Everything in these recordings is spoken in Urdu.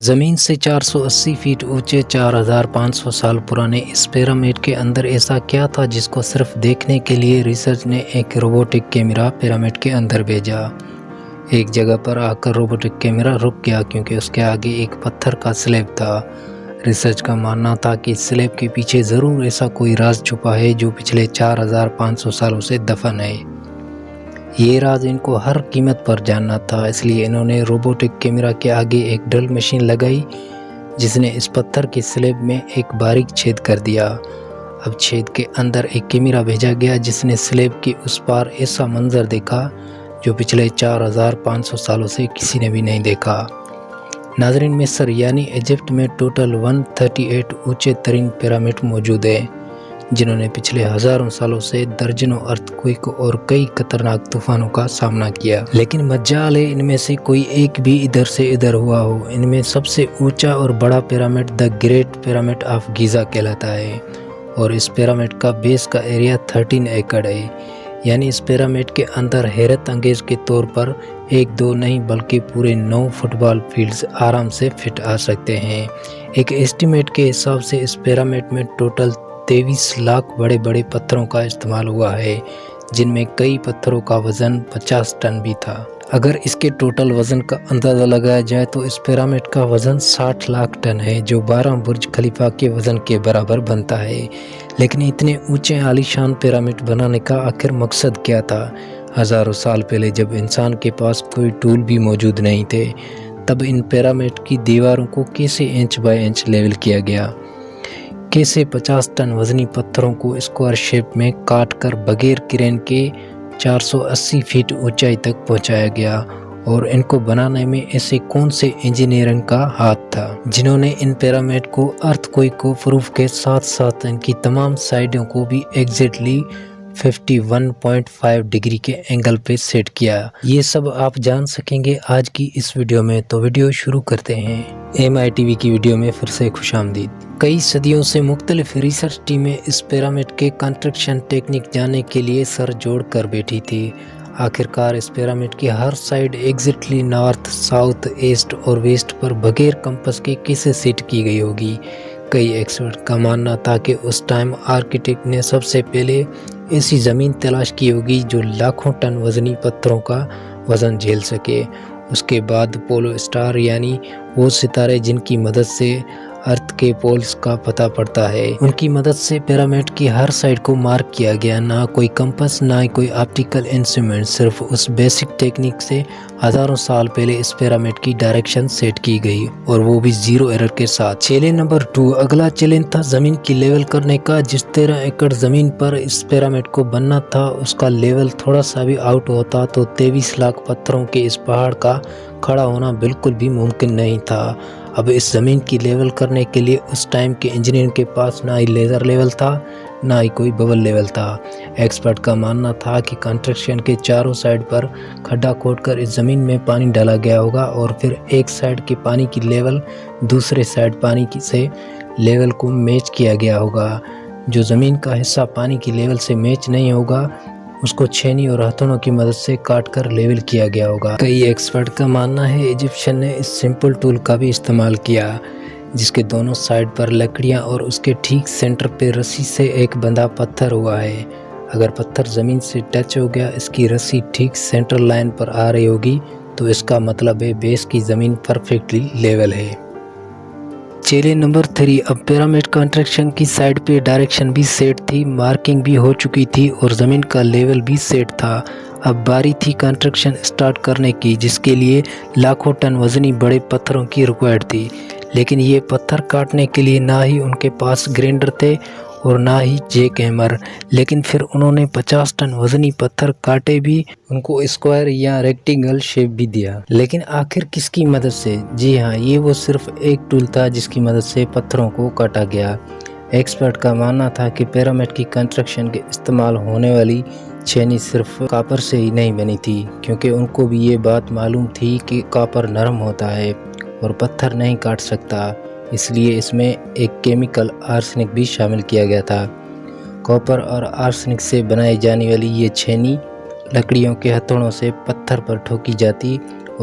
زمین سے 480 فیٹ اونچے 4500 سال پرانے اس پیرامڈ کے اندر ایسا کیا تھا جس کو صرف دیکھنے کے لیے ریسرچ نے ایک روبوٹک کیمرہ پیرامڈ کے اندر بھیجا۔ ایک جگہ پر آ کر روبوٹک کیمرہ رک گیا کیونکہ اس کے آگے ایک پتھر کا سلیب تھا۔ ریسرچ کا ماننا تھا کہ اس سلیب کے پیچھے ضرور ایسا کوئی راز چھپا ہے جو پچھلے 4500 سالوں سے دفن ہے۔ یہ راز ان کو ہر قیمت پر جاننا تھا، اس لیے انہوں نے روبوٹک کیمرہ کے آگے ایک ڈرل مشین لگائی جس نے اس پتھر کے سلیب میں ایک باریک چھید کر دیا۔ اب چھید کے اندر ایک کیمرہ بھیجا گیا جس نے سلیب کے اس پار ایسا منظر دیکھا جو پچھلے 4500 سالوں سے کسی نے بھی نہیں دیکھا۔ ناظرین، مصر یعنی ایجپٹ میں ٹوٹل 138 اونچے ترین پیرامڈ موجود ہیں جنہوں نے پچھلے ہزاروں سالوں سے درجنوں ارتھکوئک اور کئی خطرناک طوفانوں کا سامنا کیا، لیکن مجال ہے ان میں سے کوئی ایک بھی ادھر سے ادھر ہوا ہو۔ ان میں سب سے اونچا اور بڑا pyramid the great pyramid of Giza کہلاتا ہے اور اس پیرامڈ کا بیس کا ایریا 13 ایکڑ ہے، یعنی اس پیرامڈ کے اندر حیرت انگیز کے طور پر 1-2 نہیں بلکہ پورے 9 فٹ بال فیلڈز آرام سے فٹ آ سکتے ہیں۔ ایک ایسٹیمیٹ کے حساب سے اس پیرامڈ میں ٹوٹل 23 لاکھ بڑے بڑے پتھروں کا استعمال ہوا ہے، جن میں کئی پتھروں کا وزن 50 ٹن بھی تھا۔ اگر اس کے ٹوٹل وزن کا اندازہ لگایا جائے تو اس پیرامڈ کا وزن 60 لاکھ ٹن ہے، جو 12 برج خلیفہ کے وزن کے برابر بنتا ہے۔ لیکن اتنے اونچے عالی شان پیرامڈ بنانے کا آخر مقصد کیا تھا؟ ہزاروں سال پہلے جب انسان کے پاس کوئی ٹول بھی موجود نہیں تھے، تب ان پیرامڈ کی دیواروں کو کیسے انچ بائی انچ لیول کیا گیا؟ کیسے 50 ٹن وزنی پتھروں کو اسکوائر شیپ میں کاٹ کر بغیر کرین کے 480 فیٹ اونچائی تک پہنچایا گیا؟ اور ان کو بنانے میں ایسے کون سے انجینئرنگ کا ہاتھ تھا جنہوں نے ان پیرامڈ کو ارتھکوئک کو پروف کے ساتھ ساتھ ان کی تمام سائڈوں کو بھی ایگزیکٹلی 51.5 ڈگری کے اینگل پہ سیٹ کیا؟ یہ سب آپ جان سکیں گے آج کی اس ویڈیو میں، تو ویڈیو شروع کرتے ہیں۔ MITV کی ویڈیو میں پھر سے خوش آمدید۔ کئی صدیوں سے مختلف ریسرچ ٹیمیں اس پیرامڈ کے کنسٹرکشن ٹیکنیک جاننے کے لیے سر جوڑ کر بیٹھی تھی۔ آخرکار اس پیرامڈ کی ہر side exactly north, south, east اور ویسٹ پر بغیر کمپس کے کیسے سیٹ کی گئی ہوگی؟ کئی ایکسپرٹ کا ماننا تھا کہ اس ٹائم آرکیٹیکٹ نے سب سے پہلے ایسی زمین تلاش کی ہوگی جو لاکھوں ٹن وزنی پتھروں کا وزن جھیل سکے۔ اس کے بعد پولو اسٹار یعنی وہ ستارے جن کی مدد سے ارتھ کے پولز کا پتہ پڑتا ہے، ان کی مدد سے پیرامڈ کی ہر سائڈ کو مارک کیا گیا۔ نہ کوئی کمپس، نہ کوئی آپٹیکل انسٹرومنٹ، صرف اس بیسک ٹیکنیک سے ہزاروں سال پہلے اس پیرامڈ کی ڈائریکشن سیٹ کی گئی، اور وہ بھی 0 ایرر کے ساتھ۔ Challenge number 2۔ اگلا چیلنج تھا زمین کی لیول کرنے کا۔ جس 13 ایکڑ زمین پر اس پیرامڈ کو بننا تھا، اس کا لیول تھوڑا سا بھی آؤٹ ہوتا تو 23 لاکھ پتھروں کے اس پہاڑ کا کھڑا ہونا بالکل بھی ممکن نہیں تھا۔ اب اس زمین کی لیول کرنے کے لیے اس ٹائم کے انجینئر کے پاس نہ ہی لیزر لیول تھا، نہ ہی کوئی ببل لیول تھا۔ ایکسپرٹ کا ماننا تھا کہ کنسٹرکشن کے چاروں سائڈ پر کھڈا کھود کر اس زمین میں پانی ڈالا گیا ہوگا، اور پھر ایک سائڈ کے پانی کی لیول دوسرے سائڈ پانی سے لیول کو میچ کیا گیا ہوگا۔ جو زمین کا حصہ پانی کی لیول سے میچ نہیں ہوگا، اس کو چھینی اور ہتھوڑوں کی مدد سے کاٹ کر لیول کیا گیا ہوگا۔ کئی ایکسپرٹ کا ماننا ہے ایجپشین نے اس سمپل ٹول کا بھی استعمال کیا، جس کے دونوں سائڈ پر لکڑیاں اور اس کے ٹھیک سینٹر پہ رسی سے ایک بندھا پتھر ہوا ہے۔ اگر پتھر زمین سے ٹچ ہو گیا، اس کی رسی ٹھیک سینٹر لائن پر آ رہی ہوگی، تو اس کا مطلب ہے بیس کی زمین پرفیکٹلی لیول ہے۔ Challenge number 3۔ اب پیرامڈ کنسٹرکشن کی سائڈ پہ ڈائریکشن بھی سیٹ تھی، مارکنگ بھی ہو چکی تھی اور زمین کا لیول بھی سیٹ تھا۔ اب باری تھی کنسٹرکشن سٹارٹ کرنے کی، جس کے لیے لاکھوں ٹن وزنی بڑے پتھروں کی ریکوائرڈ تھی۔ لیکن یہ پتھر کاٹنے کے لیے نہ ہی ان کے پاس گرینڈر تھے اور نہ ہی جیک ہیمر۔ لیکن پھر انہوں نے 50 ٹن وزنی پتھر کاٹے بھی، ان کو اسکوائر یا ریکٹینگل شیپ بھی دیا۔ لیکن آخر کس کی مدد سے؟ جی ہاں، یہ وہ صرف ایک ٹول تھا جس کی مدد سے پتھروں کو کاٹا گیا۔ ایکسپرٹ کا ماننا تھا کہ پیرامڈ کی کنسٹرکشن کے استعمال ہونے والی چھینی صرف کاپر سے ہی نہیں بنی تھی، کیونکہ ان کو بھی یہ بات معلوم تھی کہ کاپر نرم ہوتا ہے اور پتھر نہیں کاٹ سکتا، اس لیے اس میں ایک کیمیکل آرسینک بھی شامل کیا گیا تھا۔ کاپر اور آرسینک سے بنائی جانے والی یہ چھینی لکڑیوں کے ہتھوڑوں سے پتھر پر ٹھوکی جاتی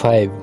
5।